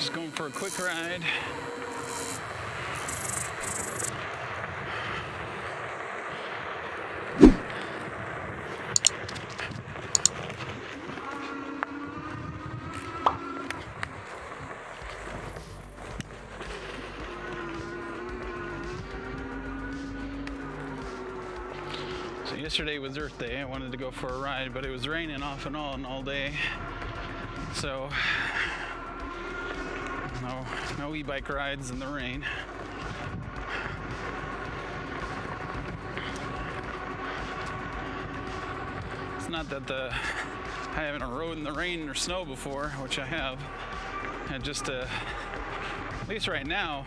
Just going for a quick ride. So yesterday was Earth Day. I wanted to go for a ride, but it was raining off and on all day. So no e-bike rides in the rain. It's not that I haven't rode in the rain or snow before, which I have. And just at least right now,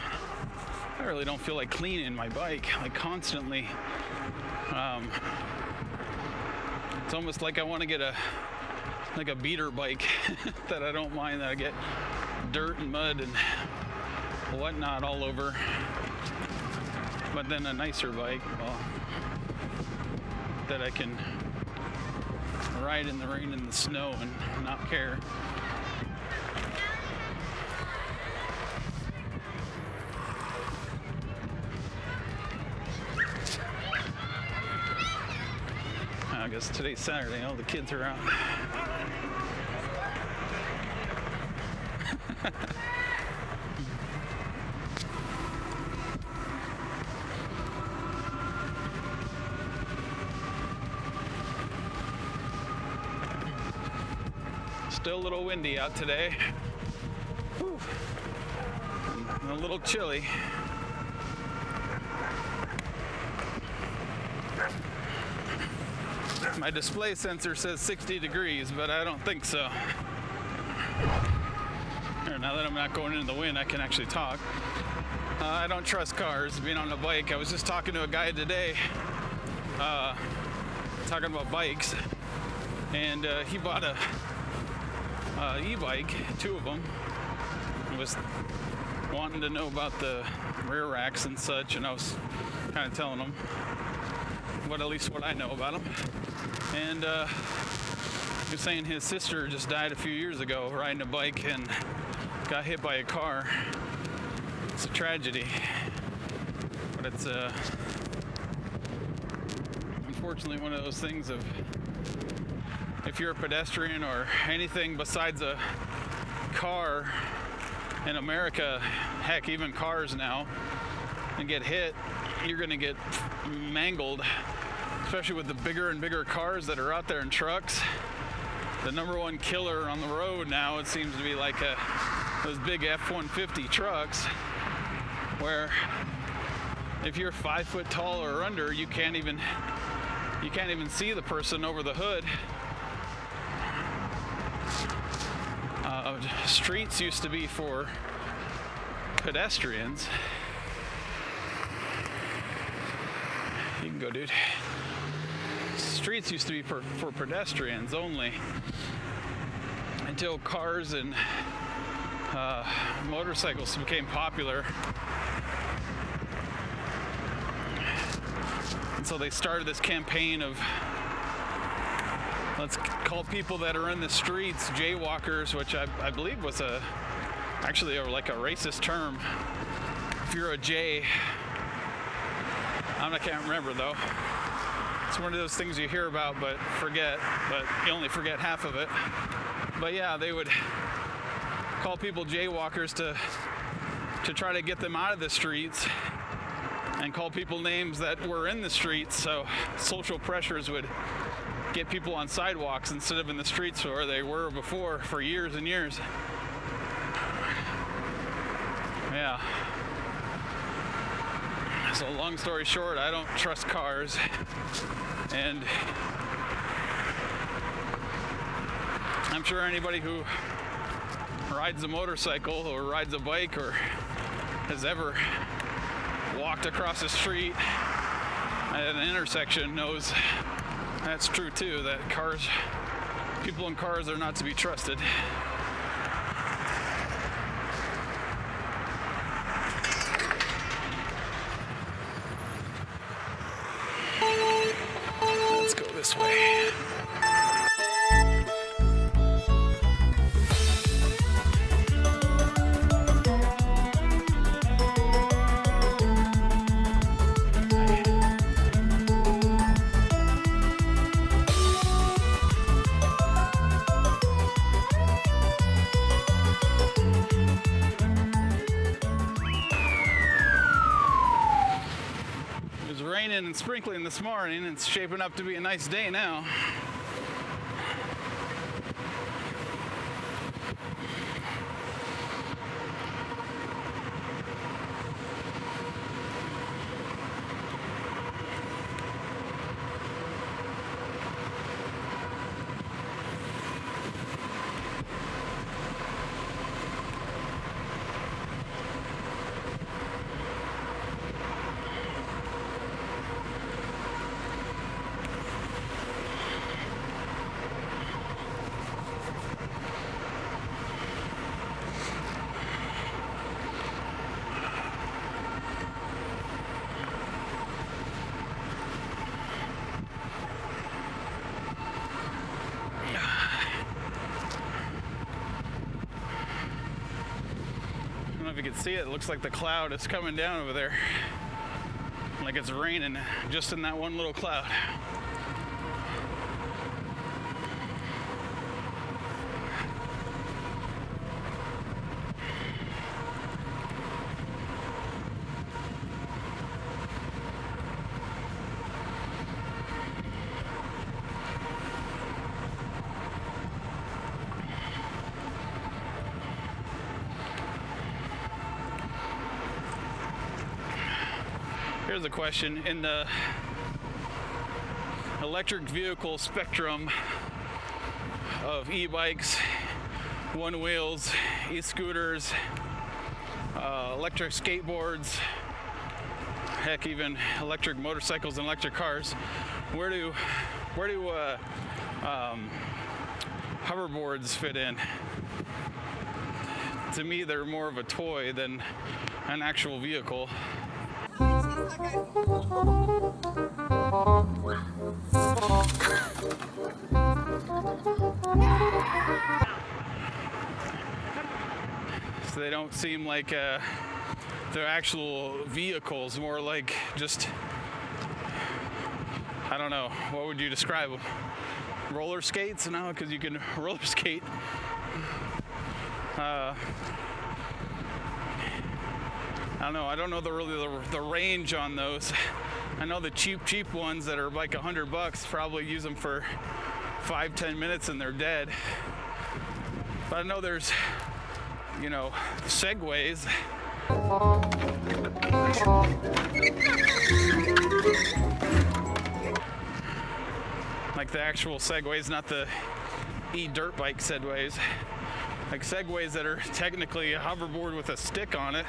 I really don't feel like cleaning my bike like constantly. It's almost like I want to get a beater bike that I don't mind that I get dirt and mud and whatnot all over, but then a nicer bike, well, that I can ride in the rain and the snow and not care. I guess today's Saturday, all the kids are out. Still a little windy out today. Whew. And a little chilly. My display sensor says 60 degrees, but I don't think so. Now that I'm not going into the wind, I can actually talk. I don't trust cars, being on a bike. I was just talking to a guy today, talking about bikes, and he bought a e-bike, 2 of them. He was wanting to know about the rear racks and such, and I was kind of telling him at least what I know about them. And he was saying his sister just died a few years ago riding a bike and got hit by a car. It's a tragedy, but it's unfortunately one of those things of, if you're a pedestrian or anything besides a car in America, heck, even cars now, and get hit, you're gonna get mangled, especially with the bigger and bigger cars that are out there in trucks. The number one killer on the road now, it seems to be like those big F-150 trucks, where if you're 5 foot tall or under, you can't even see the person over the hood. Streets used to be for pedestrians. You can go, dude. Streets used to be for pedestrians only, until cars and motorcycles became popular. And so they started this campaign of, let's call people that are in the streets jaywalkers, which I believe was actually like a racist term. If you're a J, I can't remember though. It's one of those things you hear about but forget, but you only forget half of it. But yeah, they would call people jaywalkers to try to get them out of the streets, and call people names that were in the streets, so social pressures would get people on sidewalks instead of in the streets where they were before for years and years. Yeah. So long story short, I don't trust cars, and I'm sure anybody who rides a motorcycle or rides a bike or has ever walked across the street at an intersection knows that's true too, that people in cars are not to be trusted. Let's go this way. raining and sprinkling this morning. It's shaping up to be a nice day now. If you can see it, it looks like the cloud is coming down over there, like it's raining just in that one little cloud. Here's a question. In the electric vehicle spectrum of e-bikes, one wheels, e-scooters, electric skateboards, heck, even electric motorcycles and electric cars, where do hoverboards fit in? To me, they're more of a toy than an actual vehicle. So they don't seem like they're actual vehicles, more like just, I don't know, what would you describe them? Roller skates? No, because you can roller skate. I don't know. I don't know the range on those. I know the cheap ones that are like $100 probably use them for 5-10 minutes and they're dead. But I know there's, you know, segways. Like the actual segways, not the e-dirt bike segways. Like segways that are technically a hoverboard with a stick on it.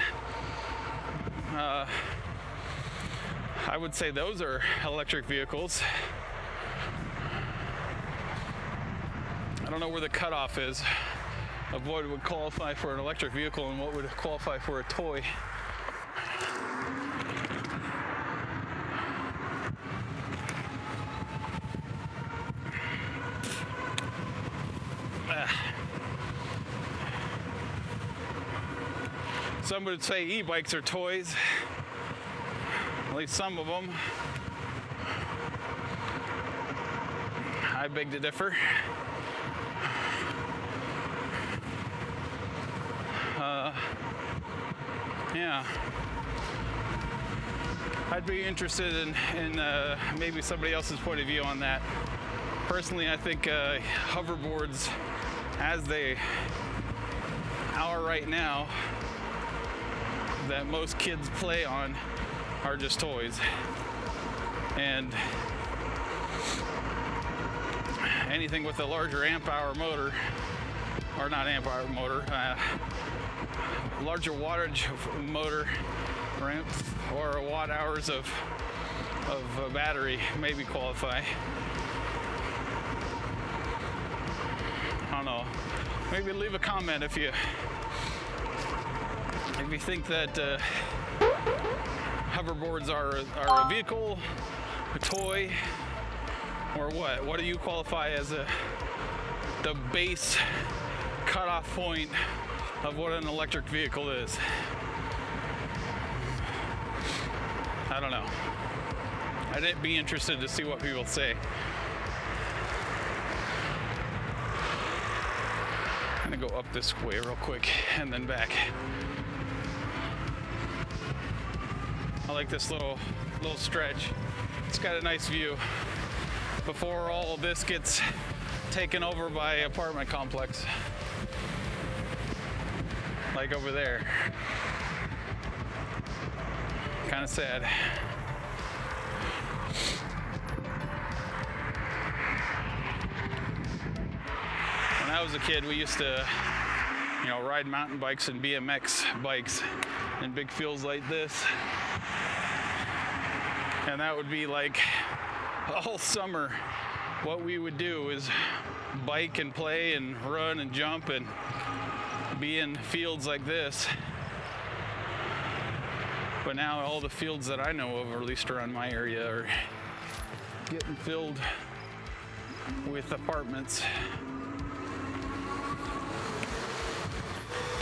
I would say those are electric vehicles. I don't know where the cutoff is of what would qualify for an electric vehicle and what would qualify for a toy. Some would say e-bikes are toys, at least some of them. I beg to differ. Yeah, I'd be interested in maybe somebody else's point of view on that. Personally, I think hoverboards, as they are right now, that most kids play on, are just toys. And anything with a larger amp hour motor, or not amp hour motor, larger wattage motor, or watt hours of battery maybe qualify. I don't know. Maybe leave a comment if you think that hoverboards are a vehicle, a toy, or what? What do you qualify as the base cutoff point of what an electric vehicle is? I don't know. I'd be interested to see what people say. I'm gonna go up this way real quick and then back. I like this little stretch. It's got a nice view before all of this gets taken over by apartment complex. Like over there. Kind of sad. When I was a kid, we used to, ride mountain bikes and BMX bikes in big fields like this. And that would be like all summer. What we would do is bike and play and run and jump and be in fields like this. But now all the fields that I know of, or at least around my area, are getting filled with apartments.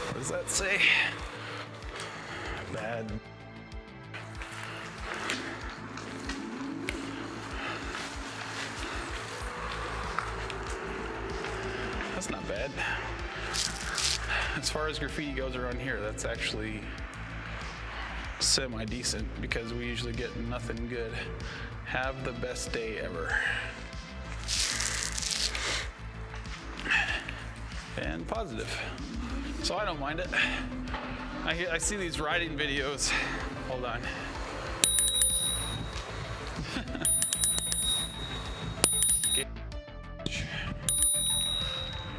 What does that say? Bad. That's not bad. As far as graffiti goes around here, that's actually semi-decent because we usually get nothing good. Have the best day ever. And positive. So I don't mind it. I see these riding videos. Hold on.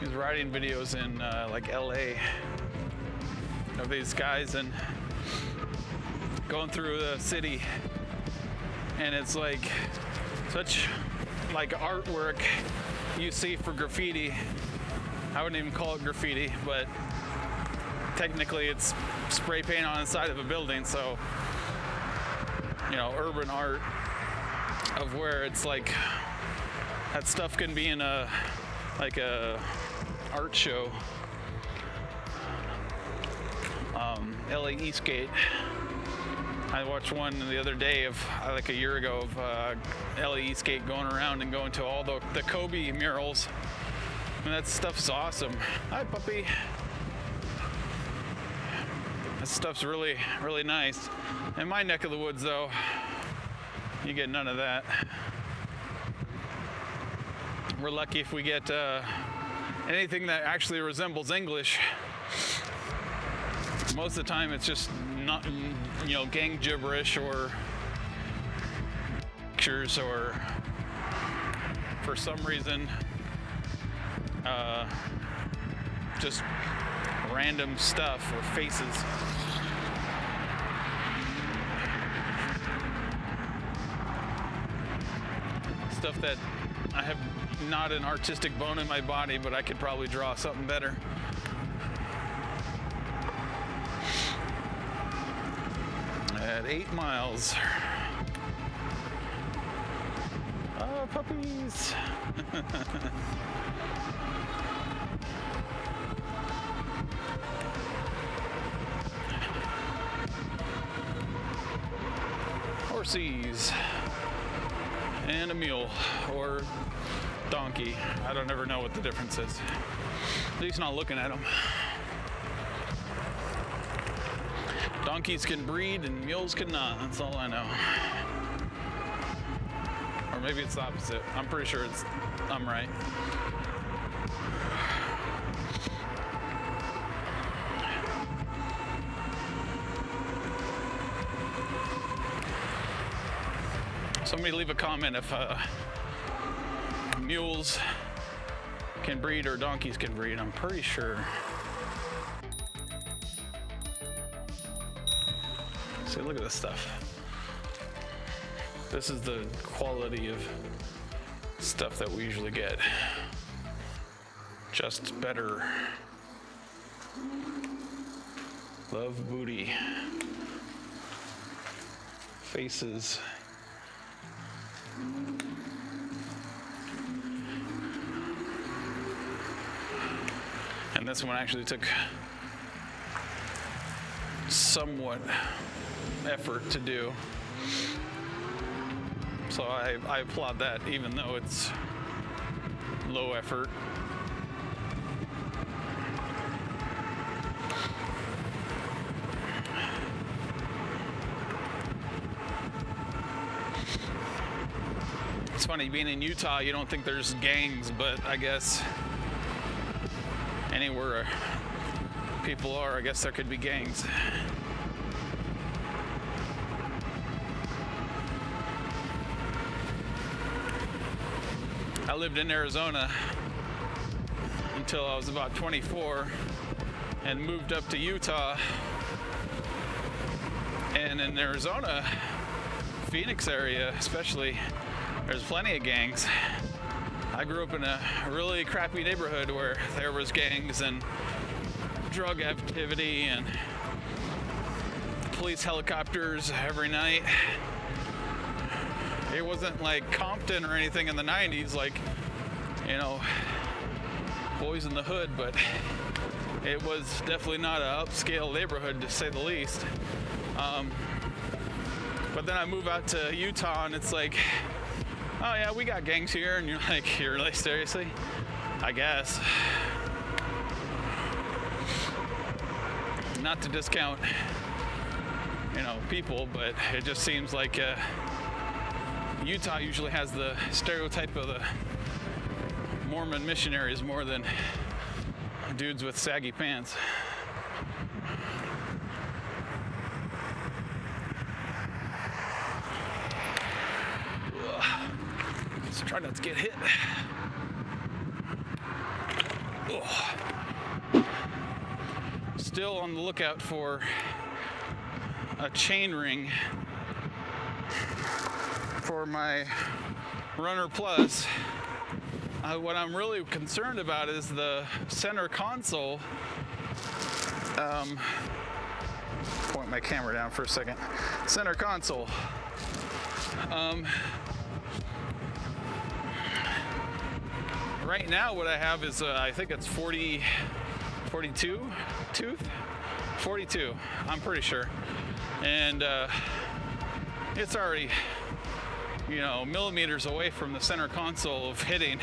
These riding videos in like LA of these guys and going through the city, and it's like such like artwork you see for graffiti. I wouldn't even call it graffiti, but technically it's spray paint on the side of a building, so urban art of where it's like that stuff can be in a art show. LA Eastgate. I watched one the other day of like a year ago of LA Eastgate going around and going to all the Kobe murals. And that stuff's awesome. Hi, puppy. That stuff's really, really nice. In my neck of the woods, though, you get none of that. We're lucky if we get anything that actually resembles English. Most of the time, it's just not, gang gibberish or pictures, or for some reason, just random stuff or faces. Stuff that I have not an artistic bone in my body, but I could probably draw something better. At 8 miles. Oh, puppies. Horsies. And a mule or donkey. I don't ever know what the difference is. At least not looking at them. Donkeys can breed and mules cannot. That's all I know. Or maybe it's the opposite. I'm pretty sure I'm right. Somebody leave a comment if mules can breed or donkeys can breed. I'm pretty sure. See, look at this stuff. This is the quality of stuff that we usually get. Just better. Love booty. Faces. And this one actually took somewhat effort to do. So I applaud that, even though it's low effort. It's funny, being in Utah, you don't think there's gangs, but I guess anywhere people are, I guess there could be gangs. I lived in Arizona until I was about 24 and moved up to Utah. And in Arizona, Phoenix area especially, there's plenty of gangs. I grew up in a really crappy neighborhood where there was gangs and drug activity and police helicopters every night. It wasn't like Compton or anything in the 90s, like, you know, Boys in the Hood, but it was definitely not an upscale neighborhood, to say the least. But then I move out to Utah and it's like, oh yeah, we got gangs here, and you're like, seriously? I guess. Not to discount, you know, people, but it just seems like Utah usually has the stereotype of the Mormon missionaries more than dudes with saggy pants. Let's try not to get hit. Still on the lookout for a chainring for my RadRunner Plus. What I'm really concerned about is the center console. Point my camera down for a second. Center console. Right now what I have is, I think it's 42 tooth? 42, I'm pretty sure. And it's already, you know, millimeters away from the center console of hitting.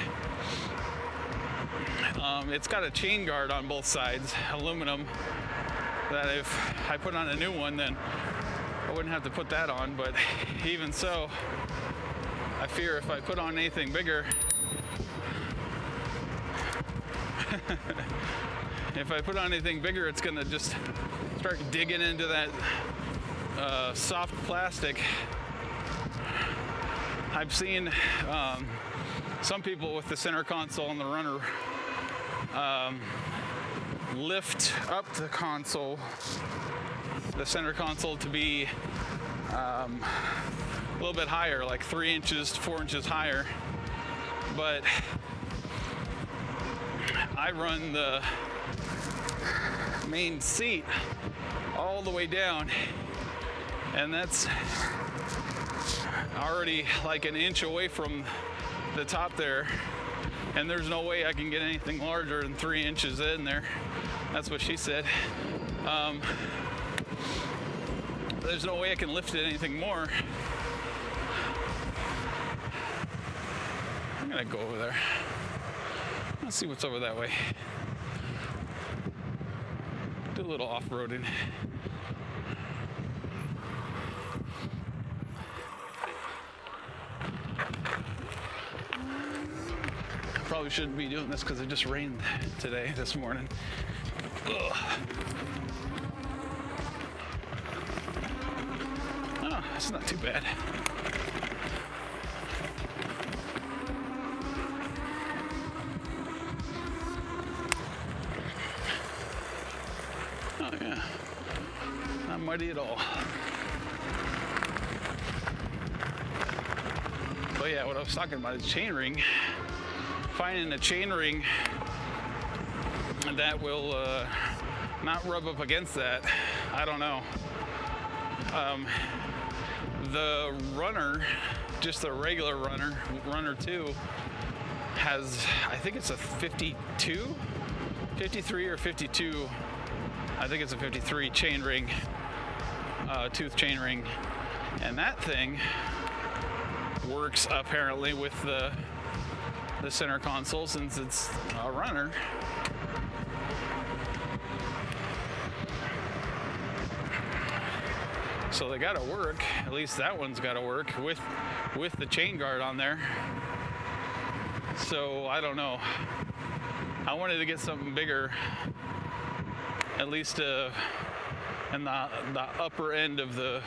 It's got a chain guard on both sides, aluminum, that if I put on a new one, then I wouldn't have to put that on. But even so, I fear if I put on anything bigger, if I put on anything bigger, it's gonna just start digging into that soft plastic. I've seen some people with the center console and the runner lift up the console, the center console, to be a little bit higher, like 3 inches, 4 inches higher. But I run the main seat all the way down, and that's already like an inch away from the top there, and there's no way I can get anything larger than 3 inches in there. That's what she said. There's no way I can lift it anything more. I'm gonna go over there. Let's see what's over that way. Do a little off-roading. Probably shouldn't be doing this because it just rained today, this morning. Ugh. Oh, it's not too bad. Oh yeah, not muddy at all. But yeah, what I was talking about is chainring. Finding a chainring that will not rub up against that, I don't know. The runner, just the regular runner, RadRunner 2, has, I think it's a 52, 53 or 52. I think it's a 53 chainring, tooth chainring, and that thing works apparently with the center console, since it's a runner. So they gotta work. At least that one's gotta work with the chain guard on there. So I don't know. I wanted to get something bigger, at least in the upper end of the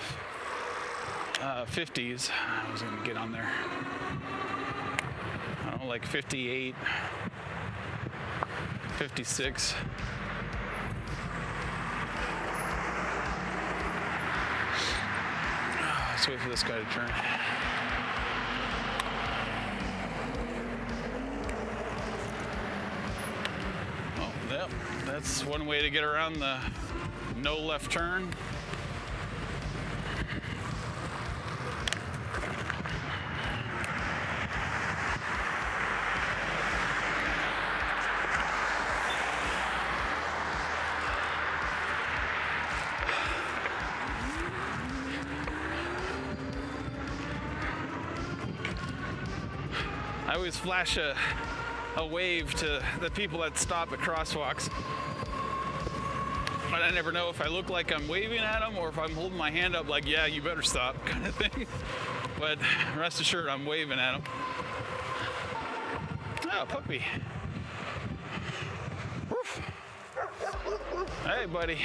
50s. I was going to get on there. I don't know, like 58, 56. Let's wait for this guy to turn. Oh, yep. That's one way to get around the no left turn. I always flash a wave to the people that stop at crosswalks, but I never know if I look like I'm waving at them or if I'm holding my hand up like, yeah, you better stop, kind of thing. But rest assured, I'm waving at them. Oh, puppy. Woof. Hey, buddy.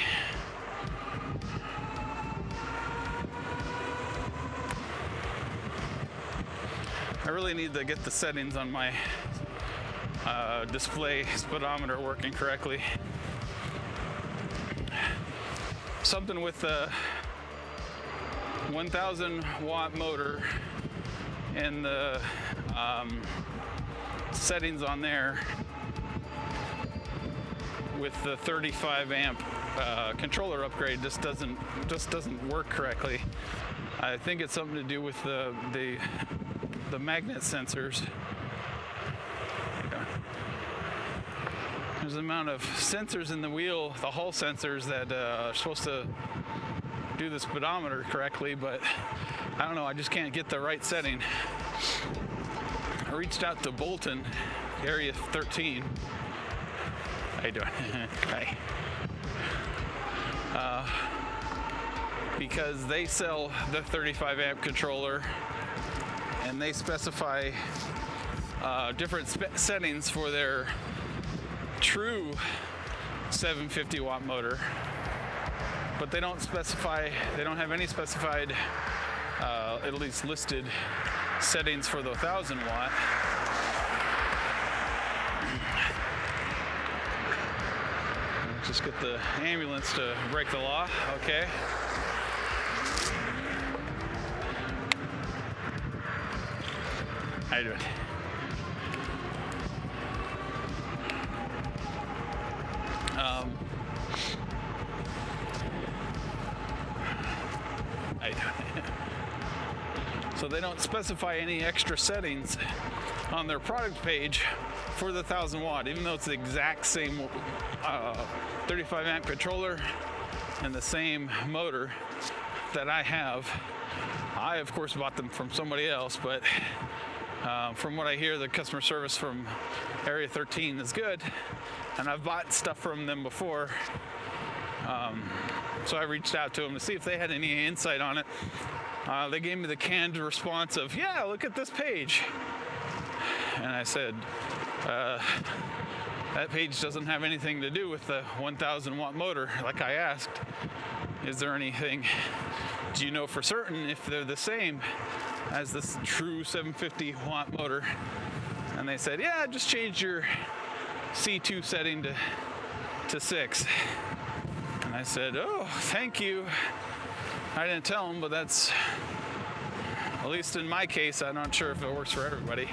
I really need to get the settings on my display speedometer working correctly. Something with the 1000 watt motor and the settings on there with the 35 amp controller upgrade just doesn't work correctly. I think it's something to do with the magnet sensors. There's an amount of sensors in the wheel, the Hall sensors, that are supposed to do the speedometer correctly, but I don't know, I just can't get the right setting. I reached out to Bolton, area 13. How you doing? Hi. Because they sell the 35 amp controller, and they specify different settings for their true 750 watt motor, but they don't have any specified, at least listed, settings for the 1000 watt. Just get the ambulance to break the law, okay? How you doing? How you doing? So they don't specify any extra settings on their product page for the 1000 watt, even though it's the exact same 35 amp controller and the same motor that I have. I, of course, bought them from somebody else, but from what I hear, the customer service from Area 13 is good, and I've bought stuff from them before. So I reached out to them to see if they had any insight on it. They gave me the canned response of, yeah, look at this page. And I said, that page doesn't have anything to do with the 1000 watt motor, like I asked. Is there anything, do you know for certain if they're the same as this true 750 watt motor? And they said, yeah, just change your C2 setting to 6. And I said, oh, thank you. I didn't tell them, but that's, at least in my case, I'm not sure if it works for everybody.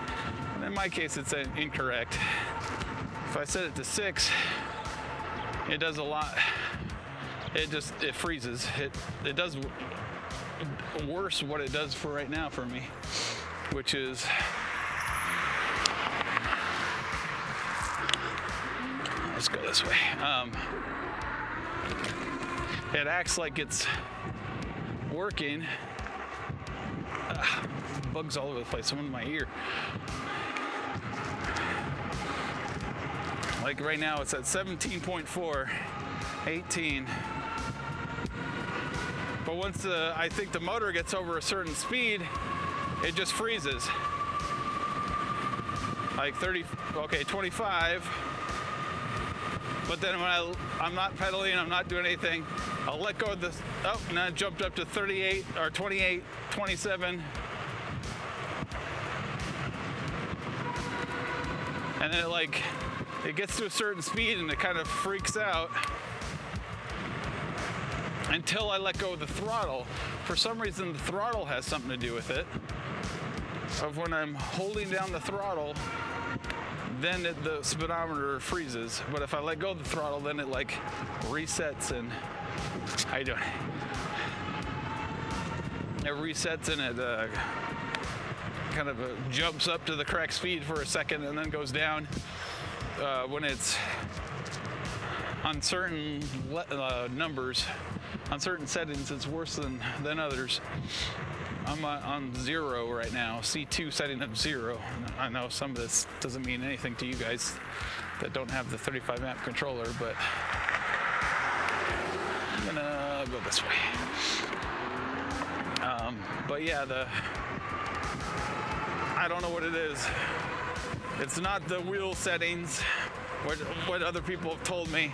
In my case, it's incorrect. If I set it to 6, it does a lot. It freezes. It does worse what it does for right now for me, which is let's go this way. It acts like it's working. Bugs all over the place. Some in my ear. Like right now, it's at 17.4, 18. But once I think the motor gets over a certain speed, it just freezes. like 30, okay, 25. But then when I'm not pedaling, I'm not doing anything, I'll let go of this. Oh, and then it jumped up to 38 or 28, 27. And then it gets to a certain speed and it kind of freaks out until I let go of the throttle. For some reason, the throttle has something to do with it. Of when I'm holding down the throttle, then the speedometer freezes. But if I let go of the throttle, then it resets and how you doing? It resets and it kind of jumps up to the correct speed for a second and then goes down. When it's on certain numbers, on certain settings, it's worse than others. I'm on 0 right now, C2 setting of 0. I know some of this doesn't mean anything to you guys that don't have the 35 amp controller, but I'm gonna go this way. But yeah, I don't know what it is. It's not the wheel settings, what other people have told me,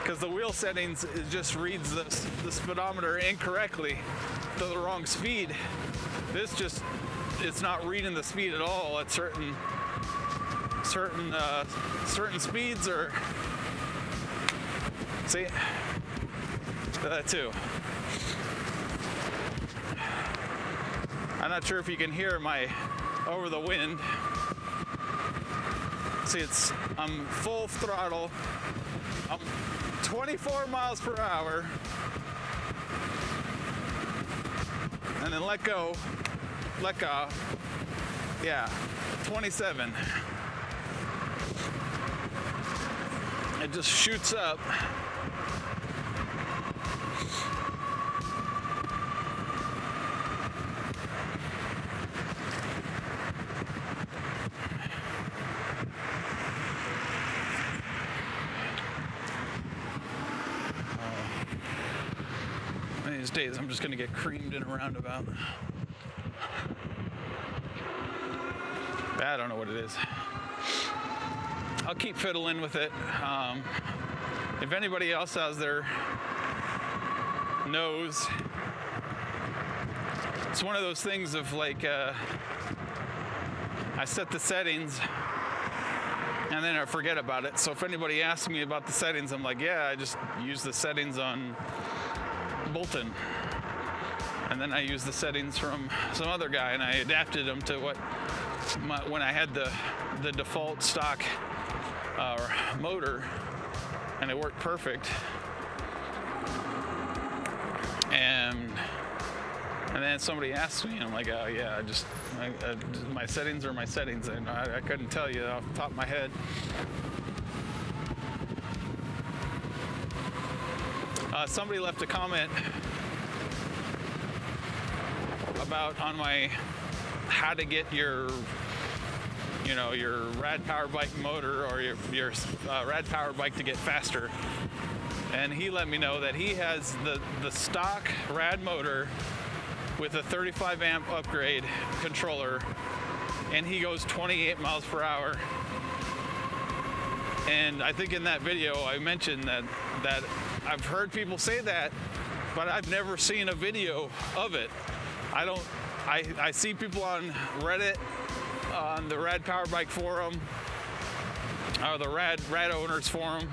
because the wheel settings, it just reads the speedometer incorrectly to the wrong speed. This it's not reading the speed at all at certain speeds, or see that too. I'm not sure if you can hear my over the wind. See, I'm full throttle. I'm 24 miles per hour. And then let go. Yeah, 27. It just shoots up. These days I'm just gonna get creamed in a roundabout. I don't know what it is. I'll keep fiddling with it. If anybody else out there knows, it's one of those things of I set the settings and then I forget about it. So if anybody asks me about the settings, I'm like, yeah, I just use the settings on Bolton, and then I used the settings from some other guy and I adapted them to when I had the default stock motor, and it worked perfect. And then somebody asked me and I'm like, oh yeah, my settings are my settings, and I couldn't tell you off the top of my head. Somebody left a comment about on my how to get your rad power bike motor or your rad power bike to get faster, and he let me know that he has the stock rad motor with a 35 amp upgrade controller, and he goes 28 miles per hour. And I think in that video I mentioned that I've heard people say that, but I've never seen a video of it. I see people on Reddit, on the Rad Power Bike forum, or the Rad Owners forum,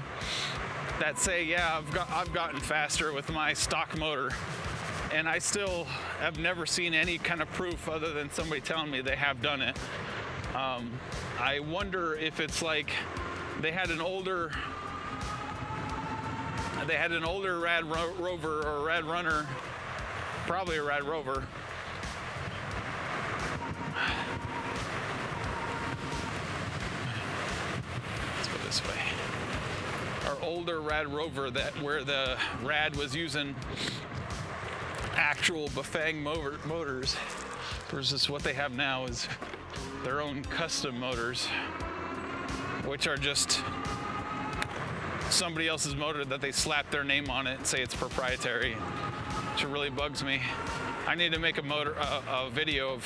that say, yeah, I've gotten faster with my stock motor. And I still have never seen any kind of proof other than somebody telling me they have done it. I wonder if it's like they had an older Rad Rover or Rad Runner, probably a Rad Rover. Let's go this way. Our older Rad Rover, where the Rad was using actual Bafang motors versus what they have now is their own custom motors, which are just somebody else's motor that they slap their name on it and say it's proprietary, which really bugs me. I need to make a video of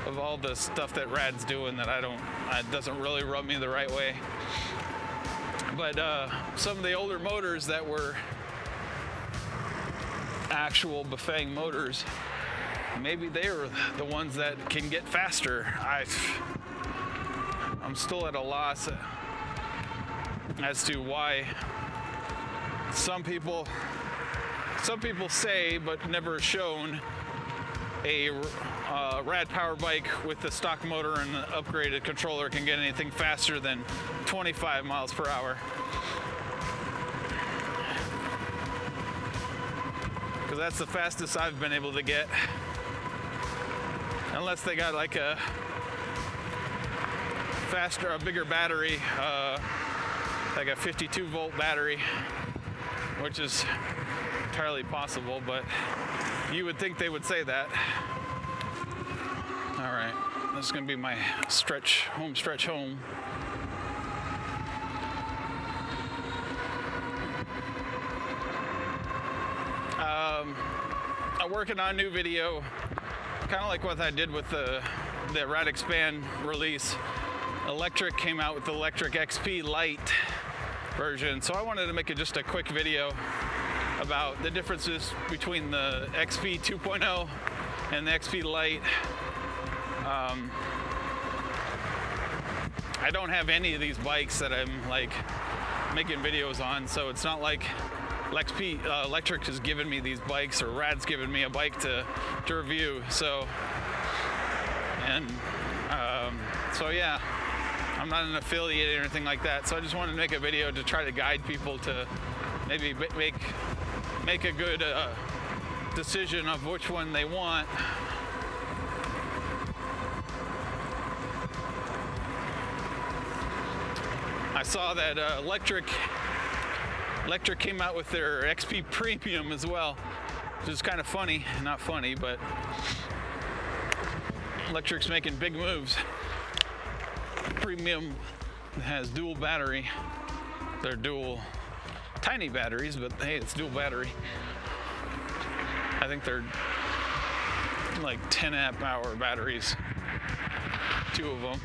of all the stuff that Rad's doing that it doesn't really rub me the right way. But some of the older motors that were actual Bafang motors, maybe they were the ones that can get faster. I'm still at a loss as to why some people say, but never shown, a Rad power bike with the stock motor and the upgraded controller can get anything faster than 25 miles per hour. Because that's the fastest I've been able to get. Unless they got like a bigger battery, like a 52 volt battery, which is entirely possible, but you would think they would say that. All right, this is gonna be my stretch home. I'm working on a new video, kind of like what I did with the Rad Expand release. Electric came out with the Electric XP Lite version, so I wanted to make just a quick video about the differences between the XP 2.0 and the XP Lite. I don't have any of these bikes that I'm like making videos on, so it's not like Electric has given me these bikes, or Rad's given me a bike to review. So yeah, I'm not an affiliate or anything like that. So I just wanted to make a video to try to guide people to maybe make a good decision of which one they want. I saw that Electric came out with their XP Premium as well, which is kind of funny. Not funny, but Electric's making big moves. Premium has dual battery. They're dual tiny batteries, but hey, it's dual battery. I think they're like 10 amp hour batteries, two of them,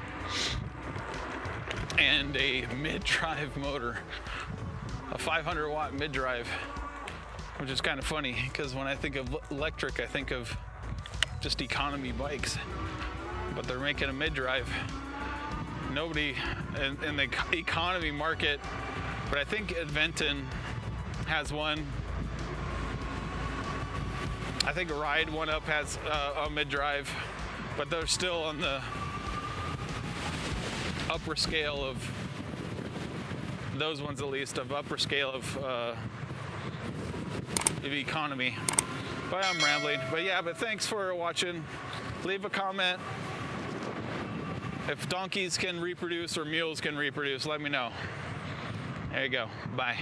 and a mid-drive motor, a 500 watt mid-drive, which is kind of funny because when I think of Electric, I think of just economy bikes, but they're making a mid-drive. Nobody in the economy market, but I think Adventon has one. I think Ride One Up has a mid-drive, but they're still on the upper scale of those ones, at least of upper scale of economy. But I'm rambling. But yeah, but thanks for watching. Leave a comment. If donkeys can reproduce or mules can reproduce, let me know. There you go. Bye.